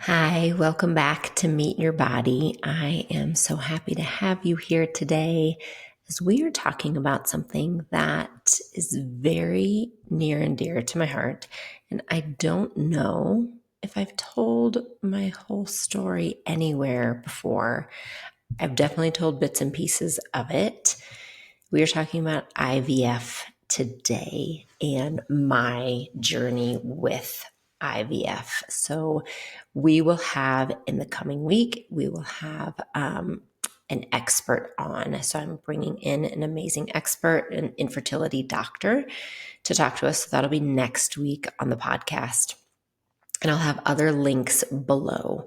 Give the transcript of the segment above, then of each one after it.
Hi, welcome back to Meet Your Body. I am so happy to have you here today as we are talking about something that is very near and dear to my heart. And I don't know if I've told my whole story anywhere before. I've definitely told bits and pieces of it. We are talking about IVF today and my journey with IVF. So we will have in the coming week, we will have an expert on. So I'm bringing in an amazing expert, an infertility doctor, to talk to us. So that'll be next week on the podcast. And I'll have other links below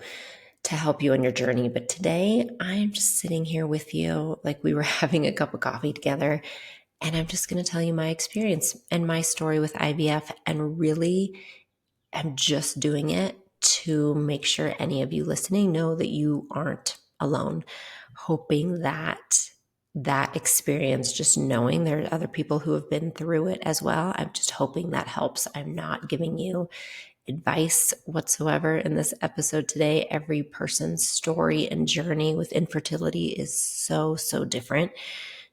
to help you on your journey. But today I'm just sitting here with you like we were having a cup of coffee together. And I'm just going to tell you my experience and my story with IVF. And really, I'm just doing it to make sure any of you listening know that you aren't alone. Hoping that that experience, just knowing there are other people who have been through it as well, I'm just hoping that helps. I'm not giving you advice whatsoever in this episode today. Every person's story and journey with infertility is so different.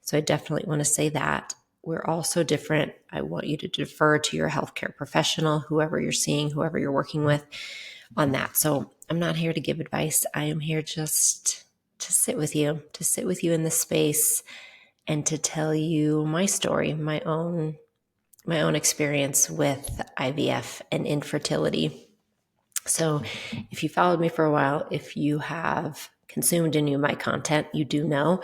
So I definitely want to say that. We're all so different. I want you to defer to your healthcare professional, whoever you're seeing, whoever you're working with on that. So I'm not here to give advice. I am here just to sit with you in this space and to tell you my story, my own experience with IVF and infertility. So if you followed me for a while, if you have consumed any of my content, you do know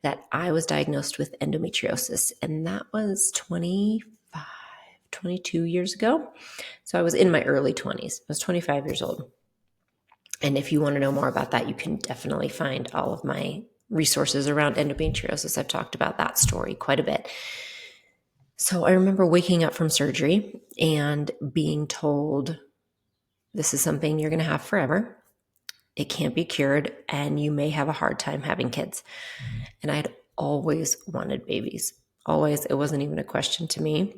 that I was diagnosed with endometriosis, and that was 22 years ago. So I was in my early 20s. I was 25 years old. And if you want to know more about that, you can definitely find all of my resources around endometriosis. I've talked about that story quite a bit. So I remember waking up from surgery and being told, this is something you're going to have forever. It can't be cured, and you may have a hard time having kids. And I had always wanted babies. Always. It wasn't even a question to me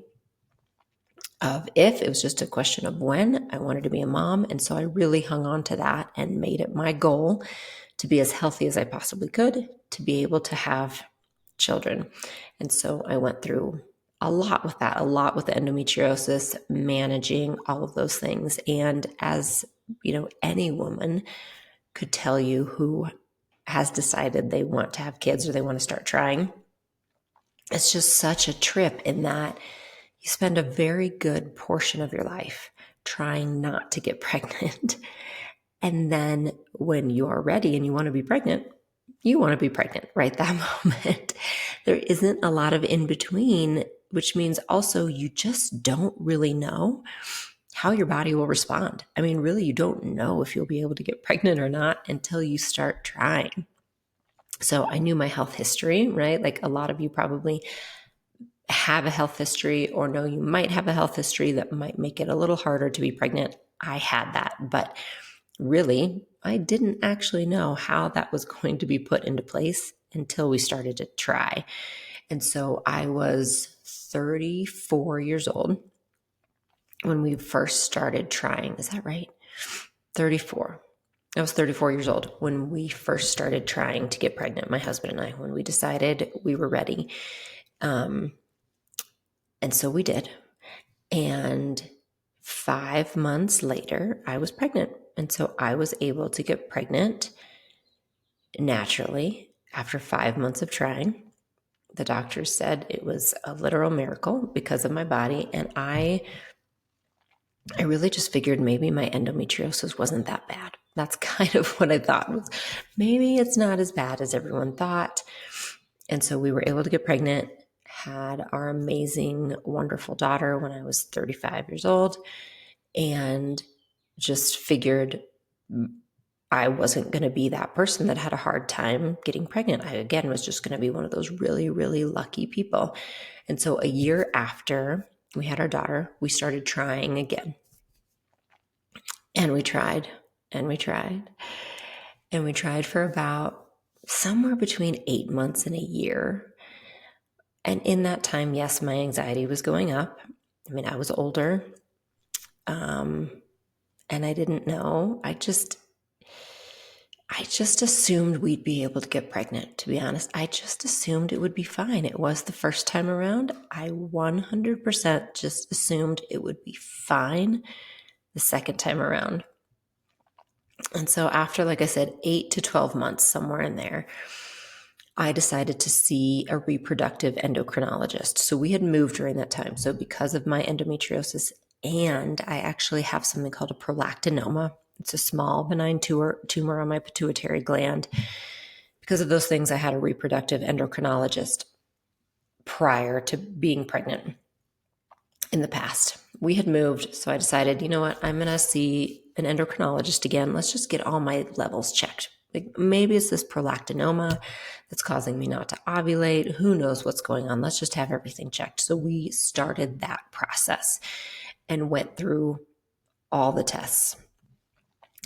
of if, it was just a question of when. I wanted to be a mom. And so I really hung on to that and made it my goal to be as healthy as I possibly could, to be able to have children. And so I went through a lot with that, a lot with endometriosis, managing all of those things. And as you know, any woman could tell you who has decided they want to have kids or they want to start trying, it's just such a trip in that you spend a very good portion of your life trying not to get pregnant. And then when you are ready and you want to be pregnant, you want to be pregnant right that moment. There isn't a lot of in between, which means also you just don't really know how your body will respond. I mean, really, you don't know if you'll be able to get pregnant or not until you start trying. So I knew my health history, right? Like a lot of you probably have a health history or know you might have a health history that might make it a little harder to be pregnant. I had that, but really, I didn't actually know how that was going to be put into place until we started to try. And so I was 34 years old when we first started trying. Is that right? 34. I was 34 years old when we first started trying to get pregnant, my husband and I, when we decided we were ready. And so we did. And 5 months later, I was pregnant. And so I was able to get pregnant naturally after 5 months of trying. The doctors said it was a literal miracle because of my body. And I really just figured maybe my endometriosis wasn't that bad. That's kind of what I thought was maybe it's not as bad as everyone thought. And so we were able to get pregnant, had our amazing, wonderful daughter when I was 35 years old, and just figured I wasn't going to be that person that had a hard time getting pregnant. I, again, was just going to be one of those really, really lucky people. And so a year after we had our daughter, we started trying again. And we tried, and we tried, and we tried for about somewhere between 8 months and a year. And in that time, yes, my anxiety was going up. I mean, I was older, and I didn't know. I just assumed we'd be able to get pregnant, to be honest. I just assumed it would be fine. It was the first time around. I 100% just assumed it would be fine the second time around. And so after, like I said, 8 to 12 months, somewhere in there, I decided to see a reproductive endocrinologist. So we had moved during that time. So because of my endometriosis, and I actually have something called a prolactinoma. It's a small benign tumor on my pituitary gland. Because of those things, I had a reproductive endocrinologist prior to being pregnant in the past. We had moved, so I decided, you know what, I'm going to see an endocrinologist again. Let's just get all my levels checked. Like maybe it's this prolactinoma that's causing me not to ovulate. Who knows what's going on? Let's just have everything checked. So we started that process and went through all the tests,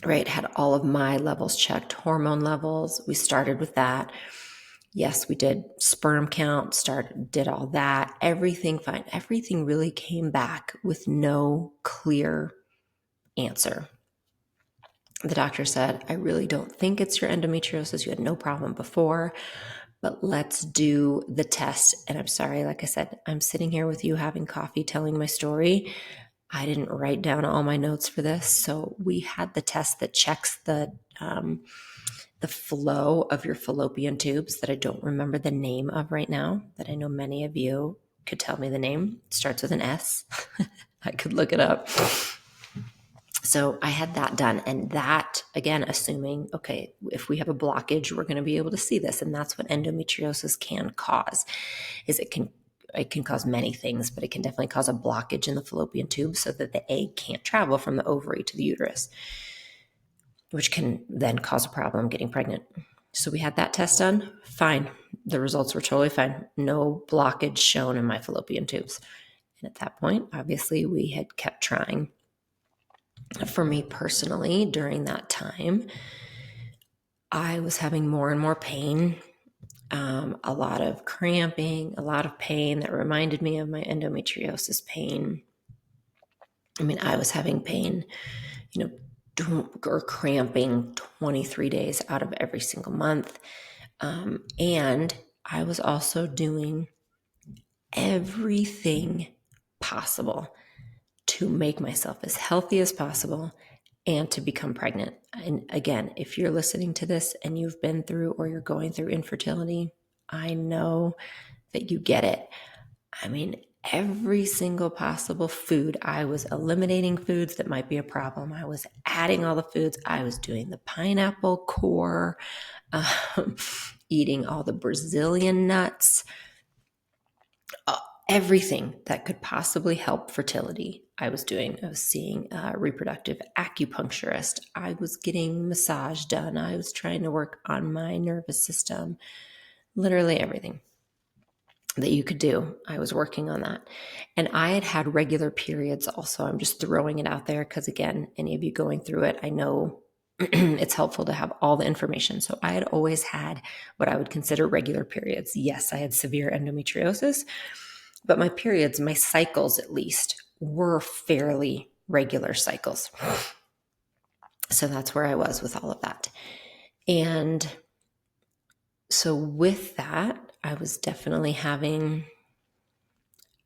right? Had all of my levels checked, hormone levels. We started with that. Yes, we did sperm count, did all that, everything fine. Everything really came back with no clear answer. The doctor said, I really don't think it's your endometriosis. You had no problem before, but let's do the test. And I'm sorry, like I said, I'm sitting here with you having coffee, telling my story. I didn't write down all my notes for this. So we had the test that checks the flow of your fallopian tubes that I don't remember the name of right now, that I know many of you could tell me the name. It starts with an S. I could look it up. So I had that done. And that, again, assuming, okay, if we have a blockage, we're going to be able to see this. And that's what endometriosis can cause, is it can cause many things, but it can definitely cause a blockage in the fallopian tube so that the egg can't travel from the ovary to the uterus, which can then cause a problem getting pregnant. So we had that test done. Fine. The results were totally fine. No blockage shown in my fallopian tubes. And at that point, obviously, we had kept trying. For me personally, during that time, I was having more and more pain, a lot of cramping, a lot of pain that reminded me of my endometriosis pain. I mean, I was having pain, or cramping 23 days out of every single month. And I was also doing everything possible to make myself as healthy as possible and to become pregnant. And again, if you're listening to this and you've been through or you're going through infertility, I know that you get it. I mean, every single possible food, I was eliminating foods that might be a problem. I was adding all the foods. I was doing the pineapple core, eating all the Brazilian nuts, everything that could possibly help fertility. I was seeing a reproductive acupuncturist. I was getting massage done. I was trying to work on my nervous system. Literally everything that you could do, I was working on that. And I had regular periods also. I'm just throwing it out there because, again, any of you going through it, I know it's helpful to have all the information. So I had always had what I would consider regular periods. Yes, I had severe endometriosis, but my periods, my cycles at least, were fairly regular cycles. So that's where I was with all of that. And so with that, I was definitely having,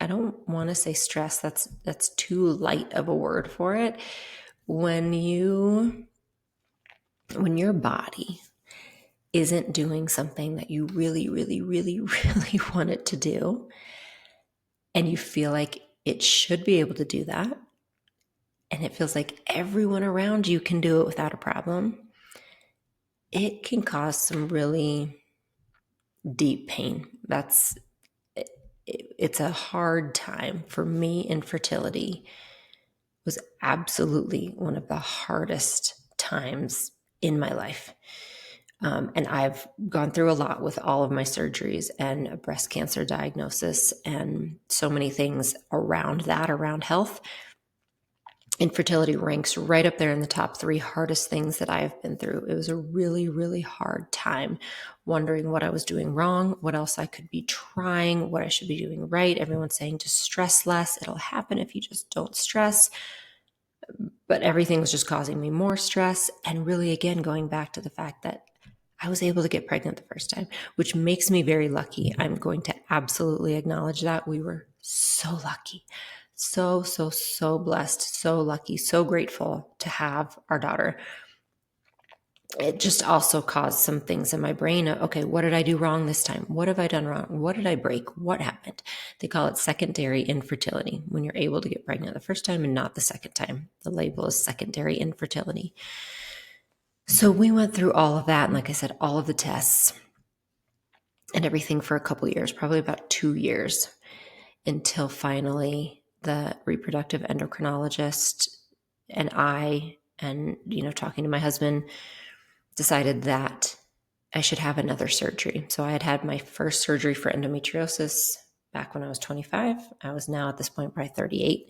I don't want to say stress. That's too light of a word for it. When your body isn't doing something that you really, really, really, really want it to do, and you feel like it should be able to do that, and it feels like everyone around you can do it without a problem, it can cause some really deep pain. It's a hard time. For me, infertility was absolutely one of the hardest times in my life. And I've gone through a lot with all of my surgeries and a breast cancer diagnosis and so many things around that, around health. Infertility ranks right up there in the top 3 hardest things that I have been through. It was a really, really hard time, wondering what I was doing wrong, what else I could be trying, what I should be doing right. Everyone's saying to stress less. It'll happen if you just don't stress. But everything was just causing me more stress. And really, again, going back to the fact that I was able to get pregnant the first time, which makes me very lucky. I'm going to absolutely acknowledge that. We were so lucky. So, so, so blessed, so lucky, so grateful to have our daughter. It just also caused some things in my brain. Okay, what did I do wrong this time? What have I done wrong? What did I break? What happened? They call it secondary infertility, when you're able to get pregnant the first time and not the second time. The label is secondary infertility. So we went through all of that. And like I said, all of the tests and everything for a couple years, probably about 2 years, until finally the reproductive endocrinologist and I, and, talking to my husband, decided that I should have another surgery. So I had had my first surgery for endometriosis back when I was 25. I was now at this point probably 38,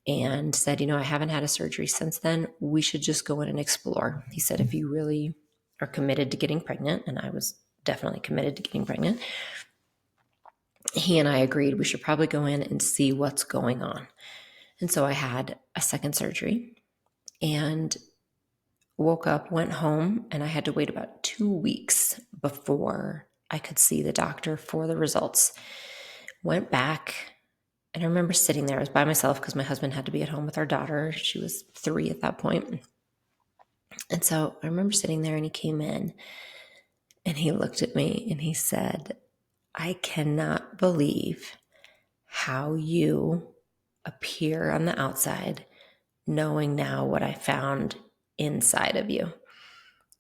and said, I haven't had a surgery since then. We should just go in and explore. He said, if you really are committed to getting pregnant, and I was definitely committed to getting pregnant, he and I agreed we should probably go in and see what's going on. And so I had a second surgery and woke up, went home, and I had to wait about 2 weeks before I could see the doctor for the results. Went back, and I remember sitting there. I was by myself because my husband had to be at home with our daughter. She was 3 at that point. And so I remember sitting there, and he came in and he looked at me and he said, I cannot believe how you appear on the outside, knowing now what I found inside of you.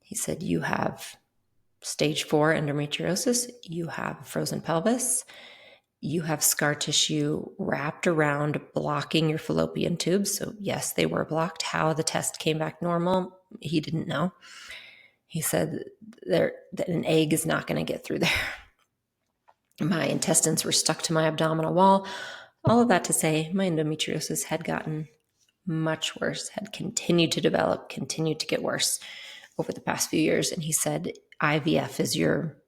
He said, you have stage 4 endometriosis, you have a frozen pelvis, you have scar tissue wrapped around blocking your fallopian tubes. So yes, they were blocked. How the test came back normal, he didn't know. He said that an egg is not going to get through there. My intestines were stuck to my abdominal wall. All of that to say, my endometriosis had gotten much worse, had continued to develop, continued to get worse over the past few years. And he said, IVF is your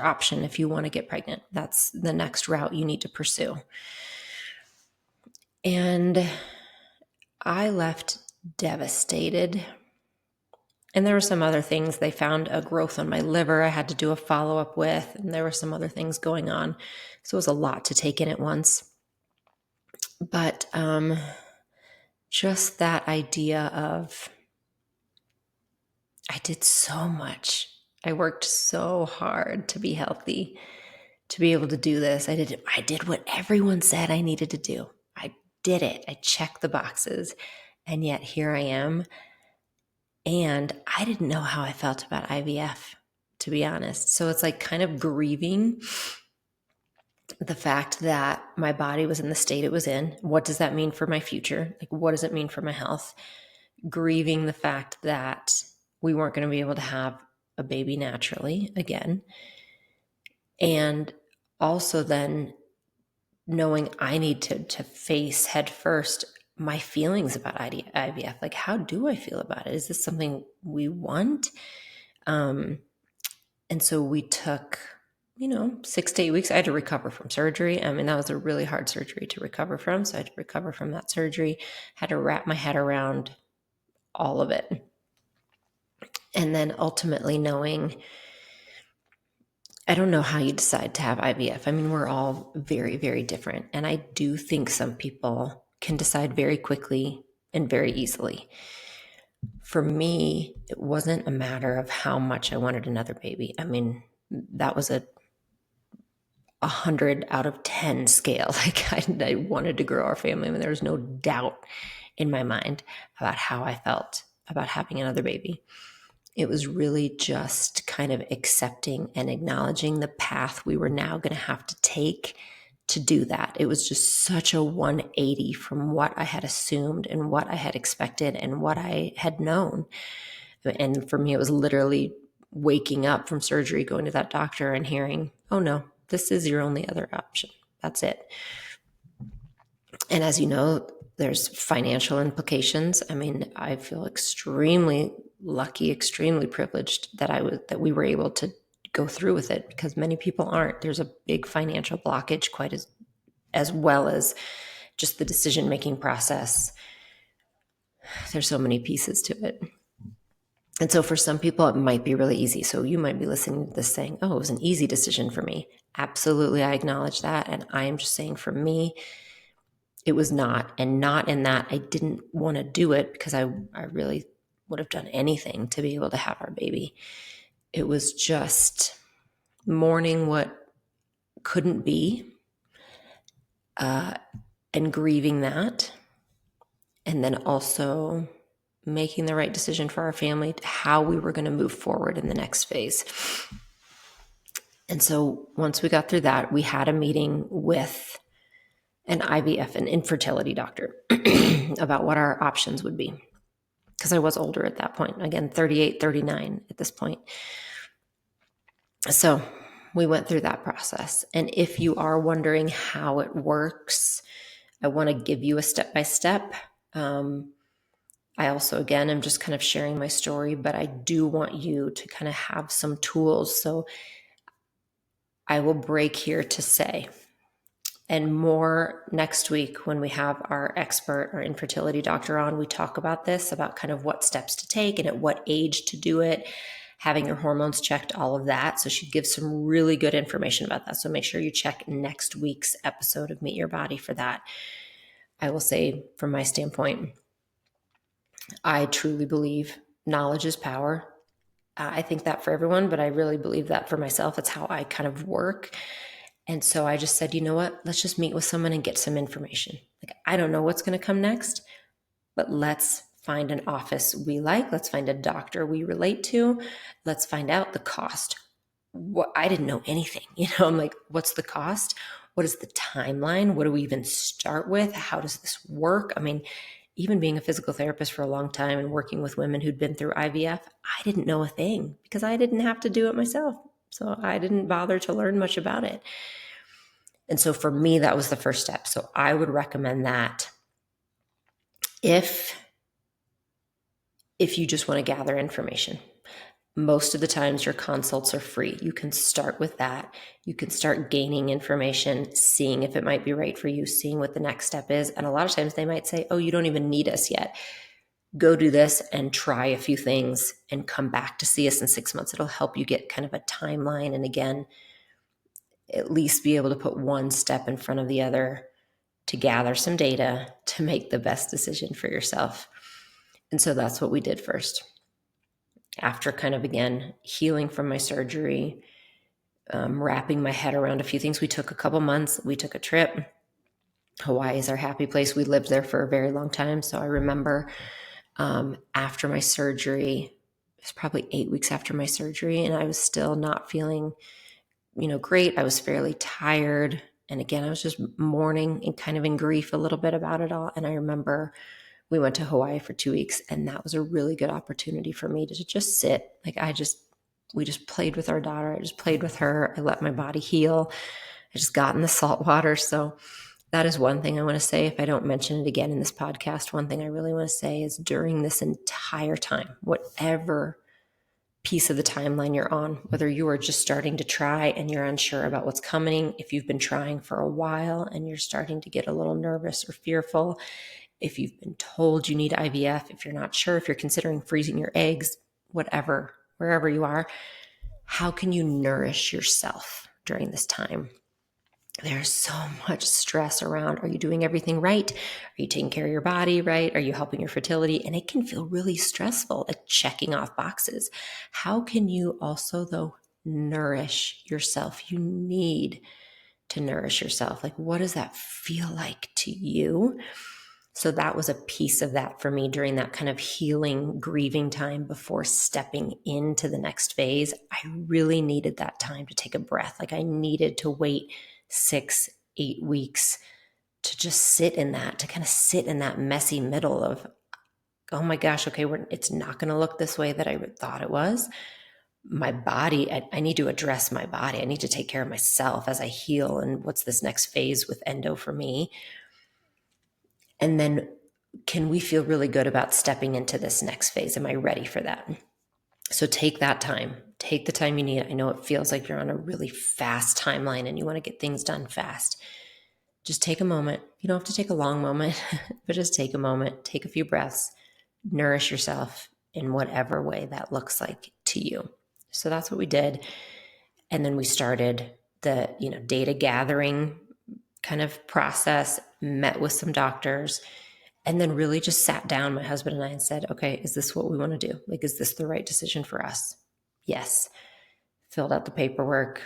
option if you want to get pregnant. That's the next route you need to pursue. And I left devastated. And there were some other things. They found a growth on my liver I had to do a follow-up with, and there were some other things going on. So it was a lot to take in at once. But just that idea of, I did so much. I worked so hard to be healthy, to be able to do this. I did what everyone said I needed to do. I did it. I checked the boxes. And yet here I am. And I didn't know how I felt about IVF, to be honest. So it's like kind of grieving the fact that my body was in the state it was in. What does that mean for my future? Like, what does it mean for my health? Grieving the fact that we weren't going to be able to have a baby naturally again. And also then knowing I need to face head first my feelings about IVF. Like, how do I feel about it? Is this something we want? And so we took, 6 to 8 weeks. I had to recover from surgery. I mean, that was a really hard surgery to recover from. So I had to recover from that surgery, had to wrap my head around all of it. And then ultimately knowing, I don't know how you decide to have IVF. I mean, we're all very, very different. And I do think some people can decide very quickly and very easily. For me, it wasn't a matter of how much I wanted another baby. I mean, that was a 100 out of 10 scale. Like, I wanted to grow our family. I mean, there was no doubt in my mind about how I felt about having another baby. It was really just kind of accepting and acknowledging the path we were now going to have to take to do that. It was just such a 180 from what I had assumed and what I had expected and what I had known. And for me, it was literally waking up from surgery, going to that doctor and hearing, oh no, this is your only other option. That's it. And as you know, there's financial implications. I mean, I feel extremely lucky, extremely privileged that we were able to go through with it, because many people aren't. There's a big financial blockage, quite as well as just the decision-making process. There's so many pieces to it. And so for some people, it might be really easy. So you might be listening to this saying, oh, it was an easy decision for me. Absolutely. I acknowledge that. And I am just saying for me, it was not. And not in that I didn't want to do it, because I really would have done anything to be able to have our baby. It was just mourning what couldn't be, and grieving that. And then also making the right decision for our family, how we were going to move forward in the next phase. And so once we got through that, we had a meeting with an IVF, an infertility doctor, about what our options would be. Because I was older at that point, again, 38, 39 at this point. So we went through that process. And if you are wondering how it works, I want to give you a step-by-step. I also, again, am just kind of sharing my story, but I do want you to kind of have some tools. So I will break here to say, and more next week when we have our expert, our infertility doctor on, we talk about this, about kind of what steps to take and at what age to do it, having your hormones checked, all of that. So she gives some really good information about that. So make sure you check next week's episode of Meet Your Body for that. I will say, from my standpoint, I truly believe knowledge is power. I think that for everyone, but I really believe that for myself. It's how I kind of work. And so I just said, you know what? Let's just meet with someone and get some information. Like, I don't know what's going to come next, but let's find an office we like. Let's find a doctor we relate to. Let's find out the cost. I didn't know anything. I'm like, what's the cost? What is the timeline? What do we even start with? How does this work? I mean, even being a physical therapist for a long time and working with women who'd been through IVF, I didn't know a thing because I didn't have to do it myself. So I didn't bother to learn much about it. And so for me, that was the first step. So I would recommend that if you just want to gather information. Most of the times your consults are free. You can start with that. You can start gaining information, seeing if it might be right for you, seeing what the next step is. And a lot of times they might say, oh, you don't even need us yet. Go do this and try a few things and come back to see us in 6 months. It'll help you get kind of a timeline. And again, at least be able to put one step in front of the other to gather some data to make the best decision for yourself. And so that's what we did first. After kind of, again, healing from my surgery, wrapping my head around a few things, we took a couple months. We took a trip. Hawaii is our happy place. We lived there for a very long time. So I remember after my surgery, it was probably 8 weeks after my surgery, and I was still not feeling, great. I was fairly tired. And again, I was just mourning and kind of in grief a little bit about it all. And I remember we went to Hawaii for 2 weeks, and that was a really good opportunity for me to just sit. Like we just played with our daughter. I just played with her. I let my body heal. I just got in the salt water. So that is one thing I want to say. If I don't mention it again in this podcast, one thing I really want to say is during this entire time, whatever piece of the timeline you're on, whether you are just starting to try and you're unsure about what's coming, if you've been trying for a while and you're starting to get a little nervous or fearful, if you've been told you need IVF, if you're not sure, if you're considering freezing your eggs, whatever, wherever you are, how can you nourish yourself during this time? There's so much stress around. Are you doing everything right? Are you taking care of your body right? Are you helping your fertility? And it can feel really stressful, like checking off boxes. How can you also, though, nourish yourself? You need to nourish yourself. Like, what does that feel like to you? So that was a piece of that for me during that kind of healing, grieving time before stepping into the next phase. I really needed that time to take a breath. Like, I needed to wait 6-8 weeks to just sit in that, to kind of sit in that messy middle of, oh my gosh, okay, it's not going to look this way that I thought it was. My body, I need to address my body. I need to take care of myself as I heal. And what's this next phase with endo for me? And then can we feel really good about stepping into this next phase? Am I ready for that? So take that time. Take the time you need. I know it feels like you're on a really fast timeline and you want to get things done fast. Just take a moment. You don't have to take a long moment, but just take a moment. Take a few breaths. nourish yourself in whatever way that looks like to you. So that's what we did. And then we started the, data gathering kind of process, met with some doctors, and then really just sat down, my husband and I, and said, okay, is this what we want to do? Like, is this the right decision for us? Yes. Filled out the paperwork.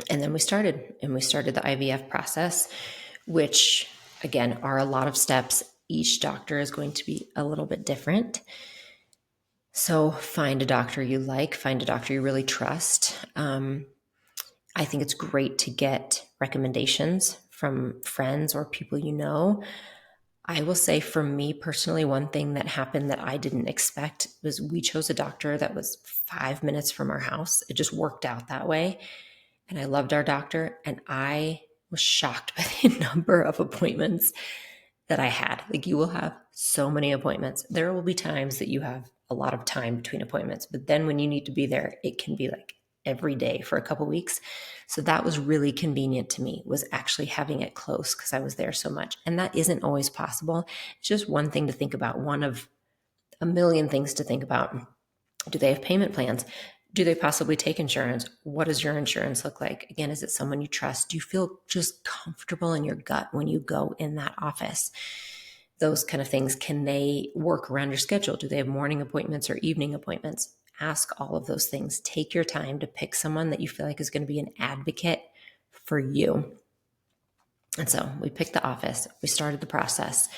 And then we started the IVF process, which again are a lot of steps. Each doctor is going to be a little bit different. So find a doctor you like, find a doctor you really trust. I think it's great to get recommendations from friends or people you know. I will say for me personally, one thing that happened that I didn't expect was we chose a doctor that was 5 minutes from our house. It just worked out that way. And I loved our doctor, and I was shocked by the number of appointments that I had. Like, you will have so many appointments. There will be times that you have a lot of time between appointments, but then when you need to be there, it can be like every day for a couple weeks. So that was really convenient to me, was actually having it close because I was there so much. And that isn't always possible. It's just one thing to think about, one of a million things to think about. Do they have payment plans? Do they possibly take insurance? What does your insurance look like? Again, is it someone you trust? Do you feel just comfortable in your gut when you go in that office? Those kind of things. Can they work around your schedule? Do they have morning appointments or evening appointments? Ask all of those things. Take your time to pick someone that you feel like is going to be an advocate for you. And so we picked the office. We started the process.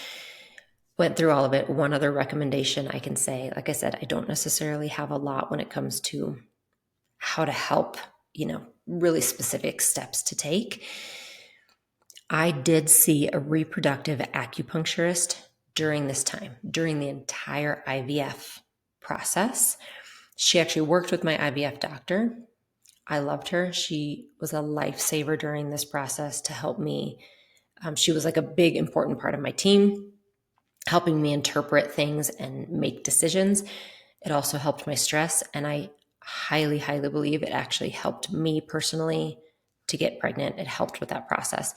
Went through all of it. One other recommendation I can say, like I said, I don't necessarily have a lot when it comes to how to help, really specific steps to take. I did see a reproductive acupuncturist during this time, during the entire IVF process. She actually worked with my IVF doctor. I loved her. She was a lifesaver during this process to help me. She was like a big, important part of my team, helping me interpret things and make decisions. It also helped my stress. And I highly, highly believe it actually helped me personally to get pregnant. It helped with that process.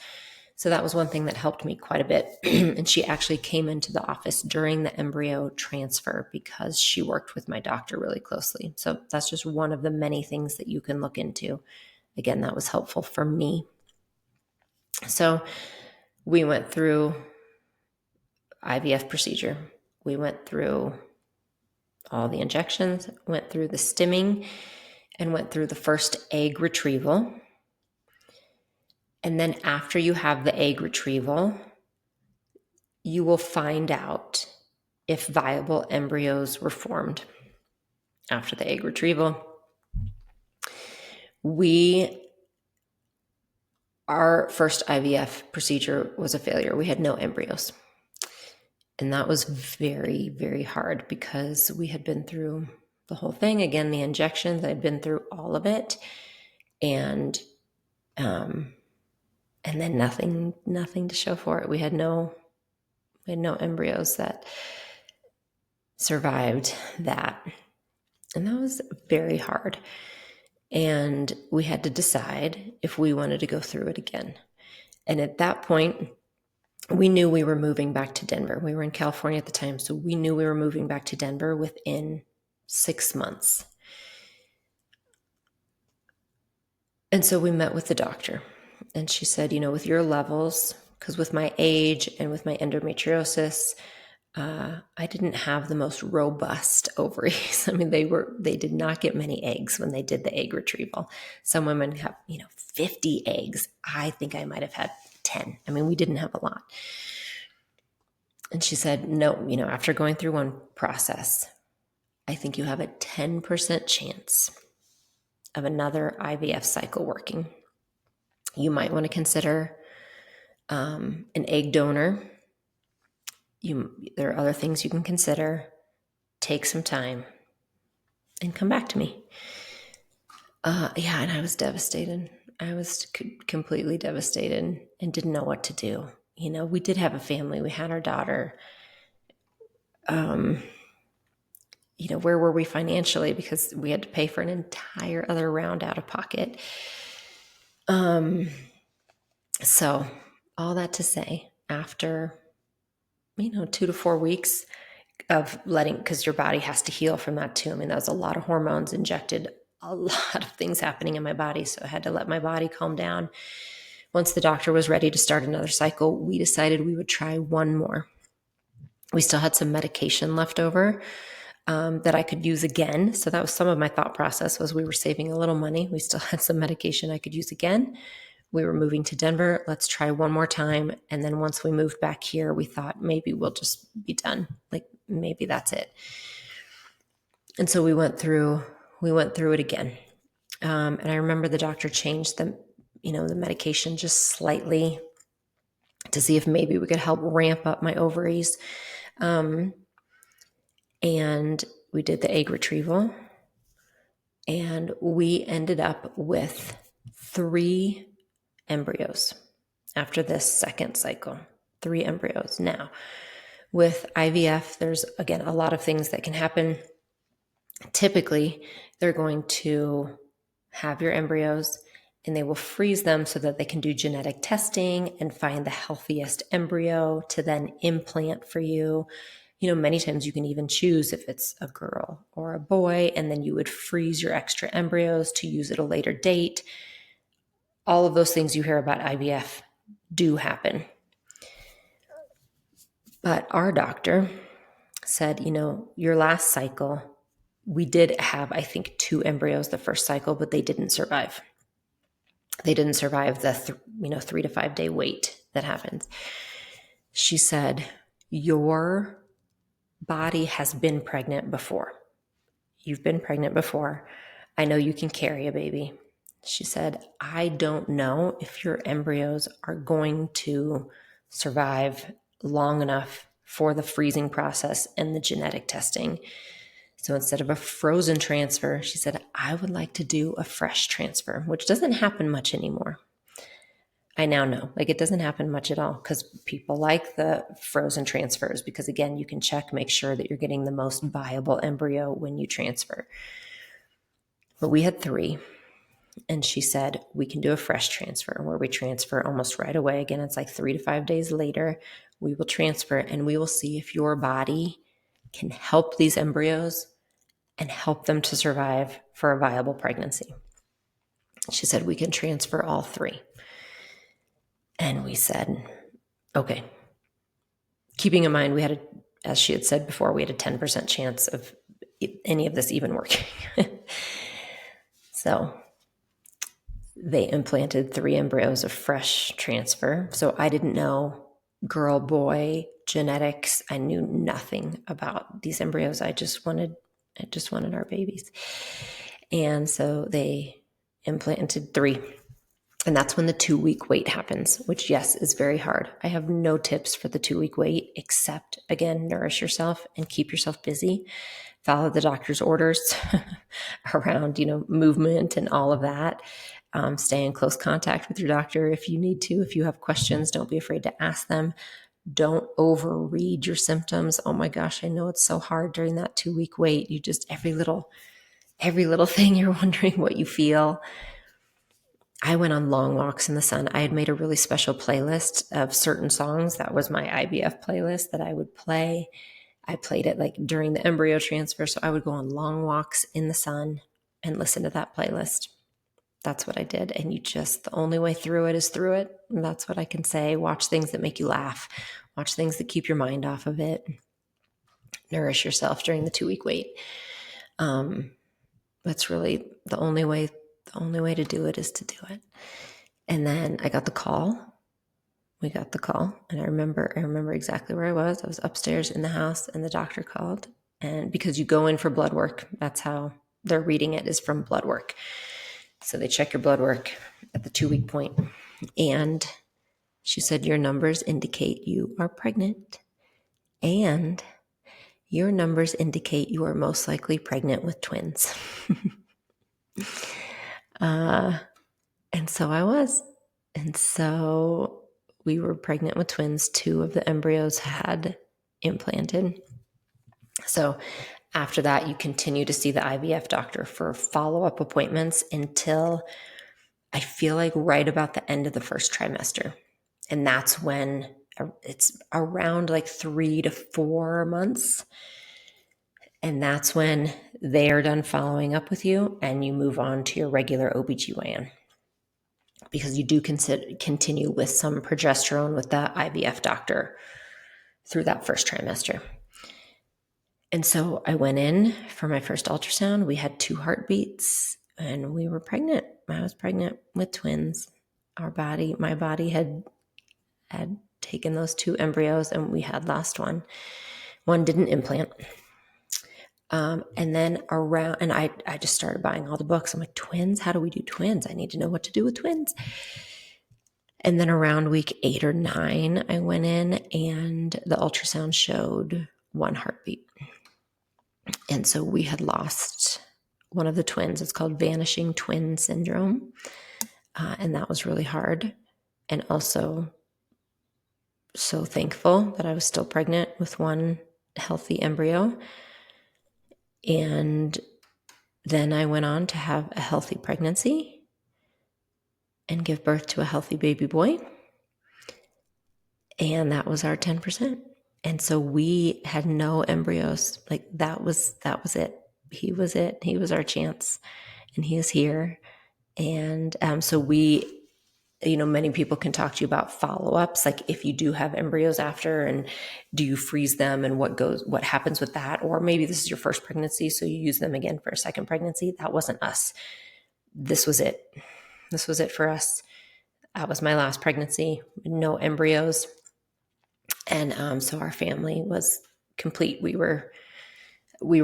So that was one thing that helped me quite a bit. And she actually came into the office during the embryo transfer because she worked with my doctor really closely. So that's just one of the many things that you can look into. Again, that was helpful for me. So we went through IVF procedure. We went through all the injections, went through the stimming, and went through the first egg retrieval. And then after you have the egg retrieval, you will find out if viable embryos were formed after the egg retrieval. Our first IVF procedure was a failure. We had no embryos. And that was very, very hard because we had been through the whole thing. Again, the injections, I'd been through all of it. And then nothing to show for it. We had no embryos that survived that. And that was very hard. And we had to decide if we wanted to go through it again. And at that point, we knew we were moving back to Denver. We were in California at the time, so we knew we were moving back to Denver within 6 months. And so we met with the doctor, and she said, with your levels, because with my age and with my endometriosis, I didn't have the most robust ovaries. I mean, they did not get many eggs when they did the egg retrieval. Some women have, 50 eggs. I think I might have had 10. I mean, we didn't have a lot. And she said, no, after going through one process, I think you have a 10% chance of another IVF cycle working. You might want to consider an egg donor. There are other things you can consider. Take some time and come back to me. And I was devastated. I was completely devastated and didn't know what to do. We did have a family. We had our daughter. Where were we financially? Because we had to pay for an entire other round out of pocket. So all that to say, after 2 to 4 weeks, of letting, because your body has to heal from that too. I mean, that was a lot of hormones injected, a lot of things happening in my body. So I had to let my body calm down. Once the doctor was ready to start another cycle, we decided we would try one more. We still had some medication left over that I could use again. So that was some of my thought process, was we were saving a little money. We still had some medication I could use again. We were moving to Denver. Let's try one more time. And then once we moved back here, we thought maybe we'll just be done. Like maybe that's it. And so we went through it again. And I remember the doctor changed the medication just slightly to see if maybe we could help ramp up my ovaries. And we did the egg retrieval, and we ended up with 3 embryos after this second cycle. 3 embryos. Now, with IVF, there's, again, a lot of things that can happen. Typically, they're going to have your embryos and they will freeze them so that they can do genetic testing and find the healthiest embryo to then implant for you. Many times you can even choose if it's a girl or a boy, and then you would freeze your extra embryos to use at a later date. All of those things you hear about IVF do happen. But our doctor said, your last cycle, we did have, I think, 2 embryos the first cycle, but they didn't survive. They didn't survive the 3 to 5 day wait that happens. She said, your body has been pregnant before. You've been pregnant before. I know you can carry a baby. She said, I don't know if your embryos are going to survive long enough for the freezing process and the genetic testing. So instead of a frozen transfer, she said, I would like to do a fresh transfer, which doesn't happen much anymore. I now know, it doesn't happen much at all, because people like the frozen transfers because, again, you can make sure that you're getting the most viable embryo when you transfer. But we had 3, and she said, we can do a fresh transfer where we transfer almost right away. Again, it's like 3 to 5 days later, we will transfer and we will see if your body can help these embryos and help them to survive for a viable pregnancy. She said, we can transfer all 3. And we said, okay. Keeping in mind, as she had said before, we had a 10% chance of any of this even working. So they implanted 3 embryos of fresh transfer. So I didn't know girl, boy, genetics. I knew nothing about these embryos. I just wanted our babies. And so they implanted 3. And that's when the 2-week wait happens, which, yes, is very hard. I have no tips for the 2-week wait, except, again, nourish yourself and keep yourself busy. Follow the doctor's orders around, movement and all of that. Stay in close contact with your doctor if you need to. If you have questions, don't be afraid to ask them. Don't overread your symptoms. Oh my gosh, I know it's so hard during that 2-week wait. You just, every little thing, you're wondering what you feel. I went on long walks in the sun. I had made a really special playlist of certain songs. That was my IVF playlist that I would play. I played it during the embryo transfer. So I would go on long walks in the sun and listen to that playlist. That's what I did. And the only way through it is through it. And that's what I can say. Watch things that make you laugh. Watch things that keep your mind off of it. Nourish yourself during the 2-week wait. That's really the only way to do it is to do it. And then I got the call. We got the call, and I remember exactly where I was. I was upstairs in the house, and the doctor called. And because you go in for blood work, that's how they're reading it, is from blood work. So they check your blood work at the 2-week point. And she said, your numbers indicate you are pregnant, and your numbers indicate you are most likely pregnant with twins. And so I was. And so we were pregnant with twins. 2 of the embryos had implanted. So after that, you continue to see the IVF doctor for follow-up appointments until I feel like right about the end of the first trimester. And that's when it's around like 3 to 4 months. And that's when they are done following up with you and you move on to your regular OBGYN, because you do continue with some progesterone with the IVF doctor through that first trimester. And so I went in for my first ultrasound. We had 2 heartbeats and we were pregnant. I was pregnant with twins. My body had taken those 2 embryos and we had lost one. One didn't implant. And then I just started buying all the books. I'm like, twins? How do we do twins? I need to know what to do with twins. And then around week 8 or 9, I went in and the ultrasound showed 1 heartbeat. And so we had lost one of the twins. It's called vanishing twin syndrome. And that was really hard. And also so thankful that I was still pregnant with 1 healthy embryo. And then I went on to have a healthy pregnancy and give birth to a healthy baby boy. And that was our 10%. And so we had no embryos. Like that was it. He was it. He was our chance. And he is here. And so we, many people can talk to you about follow-ups. Like if you do have embryos after, and do you freeze them and what happens with that? Or maybe this is your first pregnancy, so you use them again for a second pregnancy. That wasn't us. This was it. This was it for us. That was my last pregnancy, no embryos. And so our family was complete. We were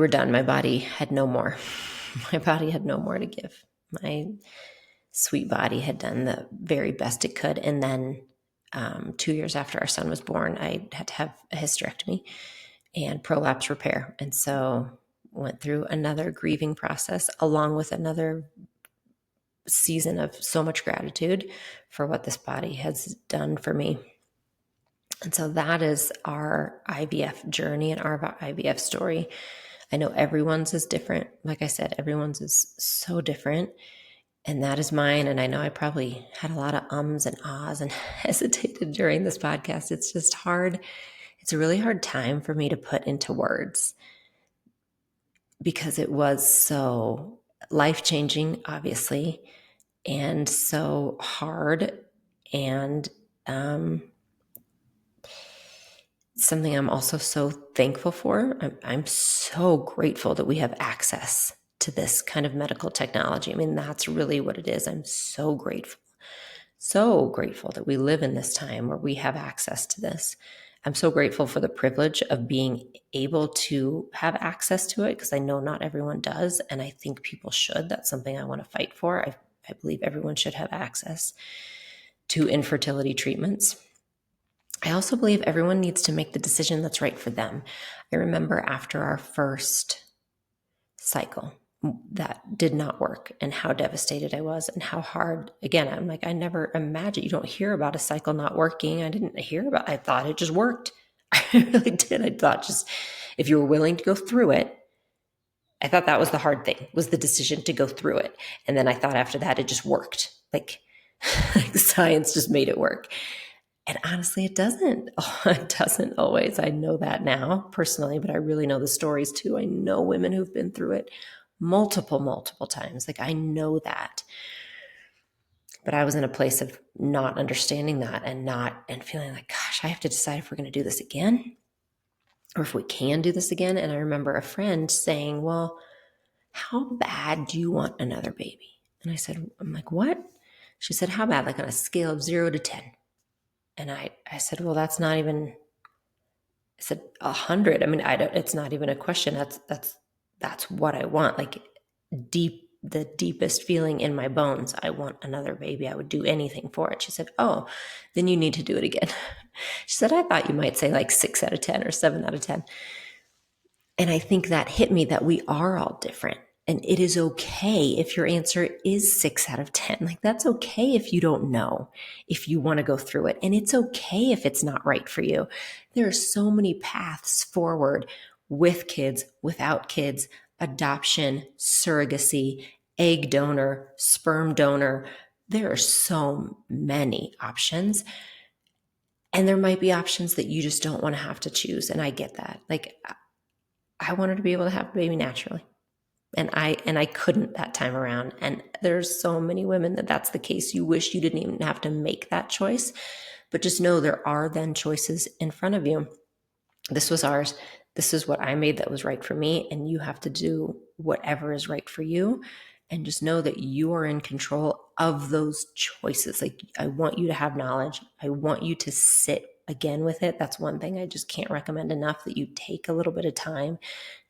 done. My body had no more. My body had no more to give. My sweet body had done the very best it could. And then 2 years after our son was born, I had to have a hysterectomy and prolapse repair. And so went through another grieving process along with another season of so much gratitude for what this body has done for me. And so that is our IVF journey and our IVF story. I know everyone's is different. Like I said, everyone's is so different. And that is mine. And I know I probably had a lot of ums and ahs and hesitated during this podcast. It's just hard. It's a really hard time for me to put into words because it was so life-changing, obviously, and so hard, and something I'm also so thankful for. I'm so grateful that we have access to this kind of medical technology. I mean, that's really what it is. I'm so grateful that we live in this time where we have access to this. I'm so grateful for the privilege of being able to have access to it, because I know not everyone does, and I think people should. That's something I want to fight for. I believe everyone should have access to infertility treatments. I also believe everyone needs to make the decision that's right for them. I remember after our first cycle that did not work, and how devastated I was and how hard. Again, I'm like, I never imagined. You don't hear about a cycle not working. I thought it just worked. I really did. I thought just if you were willing to go through it, I thought that was the hard thing, was the decision to go through it. And then I thought after that, it just worked. Like science just made it work. And honestly, it doesn't. It doesn't always. I know that now personally, but I really know the stories too. I know women who've been through it multiple times. Like I know that. But I was in a place of not understanding that and feeling like, gosh, I have to decide if we're going to do this again or if we can do this again. And I remember a friend saying, well, how bad do you want another baby? And I'm like, what? She said, how bad? Like on a scale of 0 to 10. And I said, well, that's not even, I said 100. I mean, it's not even a question. That's what I want. Like the deepest feeling in my bones. I want another baby. I would do anything for it. She said, oh, then you need to do it again. She said, I thought you might say like 6 out of 10 or 7 out of 10. And I think that hit me, that we are all different. And it is okay if your answer is 6 out of 10. Like that's okay if you don't know, if you want to go through it. And it's okay if it's not right for you. There are so many paths forward with kids, without kids, adoption, surrogacy, egg donor, sperm donor. There are so many options. And there might be options that you just don't want to have to choose. And I get that. Like, I wanted to be able to have a baby naturally. And I couldn't that time around. And there's so many women that that's the case. You wish you didn't even have to make that choice. But just know there are then choices in front of you. This was ours. This is what I made that was right for me. And you have to do whatever is right for you. And just know that you are in control of those choices. Like, I want you to have knowledge. I want you to sit again with it. That's one thing I just can't recommend enough, that you take a little bit of time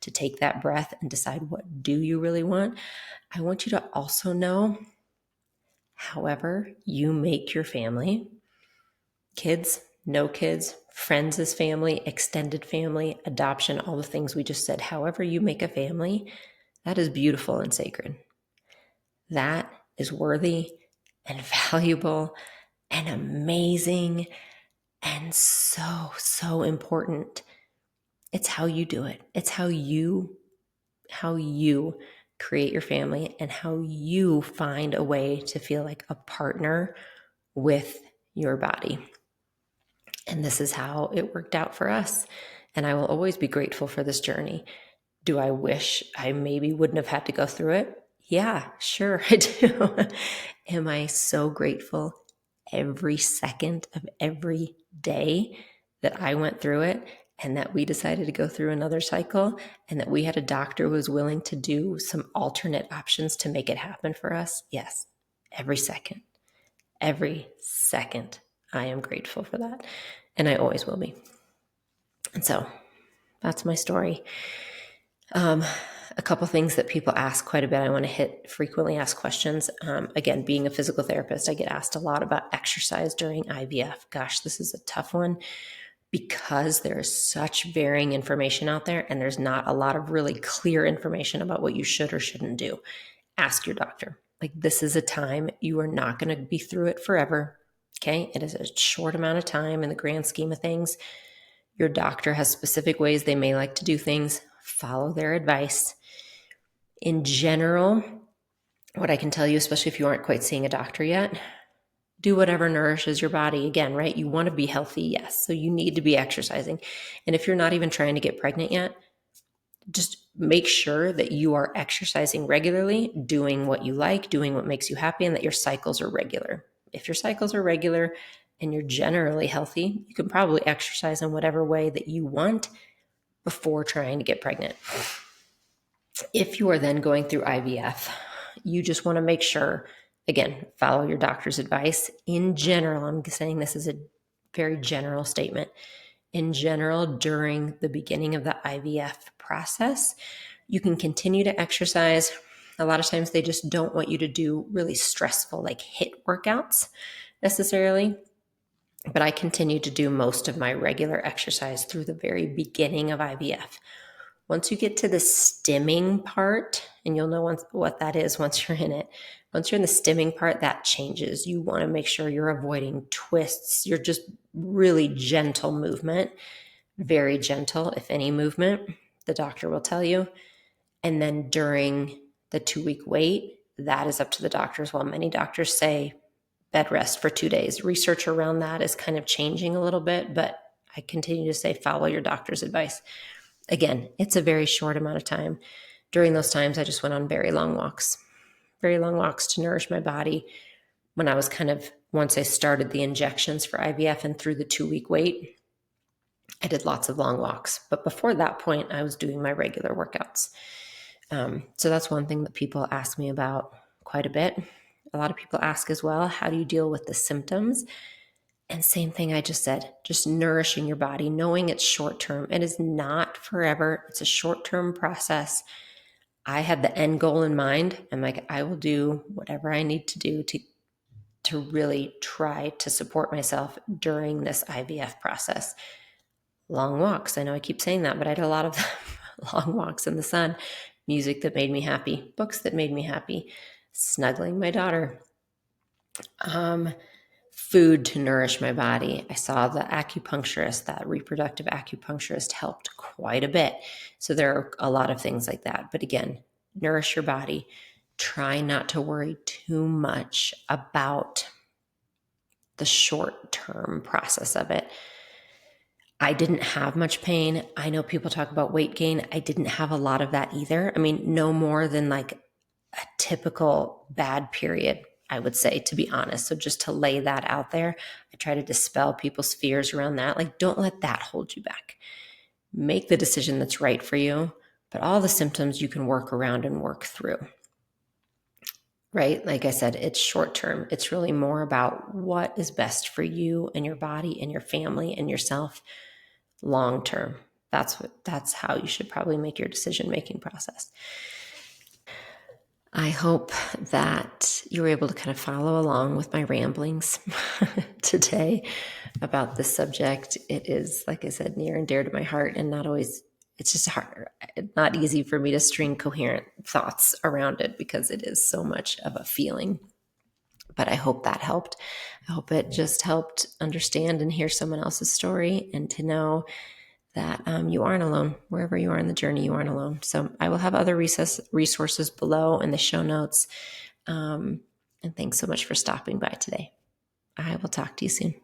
to take that breath and decide, what do you really want? I want you to also know, however you make your family, kids, no kids, friends as family, extended family, adoption, all the things we just said, however you make a family, that is beautiful and sacred. That is worthy and valuable and amazing and so, so important. It's how you do it. It's how you create your family and how you find a way to feel like a partner with your body. And this is how it worked out for us. And I will always be grateful for this journey. Do I wish I maybe wouldn't have had to go through it? Yeah, sure, I do. Am I so grateful every second of every day that I went through it, and that we decided to go through another cycle, and that we had a doctor who was willing to do some alternate options to make it happen for us? Yes, every second. Every second. I am grateful for that. And I always will be. And so that's my story. A couple things that people ask quite a bit. I want to hit frequently asked questions. Again, being a physical therapist, I get asked a lot about exercise during IVF. Gosh, this is a tough one because there's such varying information out there, and there's not a lot of really clear information about what you should or shouldn't do. Ask your doctor. Like, this is a time, you are not going to be through it forever. Okay. It is a short amount of time in the grand scheme of things. Your doctor has specific ways they may like to do things. Follow their advice. In general, what I can tell you, especially if you aren't quite seeing a doctor yet, do whatever nourishes your body. Again, right? You want to be healthy. Yes. So you need to be exercising. And if you're not even trying to get pregnant yet, just make sure that you are exercising regularly, doing what you like, doing what makes you happy, and that your cycles are regular. If your cycles are regular and you're generally healthy, you can probably exercise in whatever way that you want before trying to get pregnant. If you are then going through IVF, you just want to make sure, again, follow your doctor's advice. In general, I'm saying this is a very general statement. In general, during the beginning of the IVF process, you can continue to exercise. A lot of times they just don't want you to do really stressful, like HIIT workouts necessarily. But I continue to do most of my regular exercise through the very beginning of IVF. Once you get to the stimming part, and you'll know what that is once you're in it. Once you're in the stimming part, that changes. You want to make sure you're avoiding twists. You're just really gentle movement, very gentle, if any movement, the doctor will tell you. And then during the 2-week wait, that is up to the doctor as well. Many doctors say bed rest for 2 days. Research around that is kind of changing a little bit, but I continue to say follow your doctor's advice. Again, it's a very short amount of time. During those times, I just went on very long walks to nourish my body. When I was once I started the injections for IVF and through the 2-week wait, I did lots of long walks. But before that point, I was doing my regular workouts. So that's one thing that people ask me about quite a bit. A lot of people ask as well, how do you deal with the symptoms? And same thing I just said, just nourishing your body, knowing it's short term. It is not forever. It's a short term process. I had the end goal in mind. I'm like, I will do whatever I need to do to really try to support myself during this IVF process. Long walks. I know I keep saying that, but I did a lot of long walks in the sun, music that made me happy, books that made me happy, snuggling my daughter. Food to nourish my body. I saw the acupuncturist, that reproductive acupuncturist helped quite a bit. So there are a lot of things like that. But again, nourish your body. Try not to worry too much about the short-term process of it. I didn't have much pain. I know people talk about weight gain. I didn't have a lot of that either. I mean, no more than like a typical bad period, I would say, to be honest. So just to lay that out there, I try to dispel people's fears around that. Like, don't let that hold you back. Make the decision that's right for you, but all the symptoms you can work around and work through. Right? Like I said, it's short term. It's really more about what is best for you and your body and your family and yourself long term. That's how you should probably make your decision making process. I hope that you were able to kind of follow along with my ramblings today about this subject. It is, like I said, near and dear to my heart, and not always, it's just hard, not easy for me to string coherent thoughts around it because it is so much of a feeling. But I hope that helped. I hope it just helped understand and hear someone else's story, and to know that you aren't alone. Wherever you are in the journey, you aren't alone. So I will have other resources below in the show notes. And thanks so much for stopping by today. I will talk to you soon.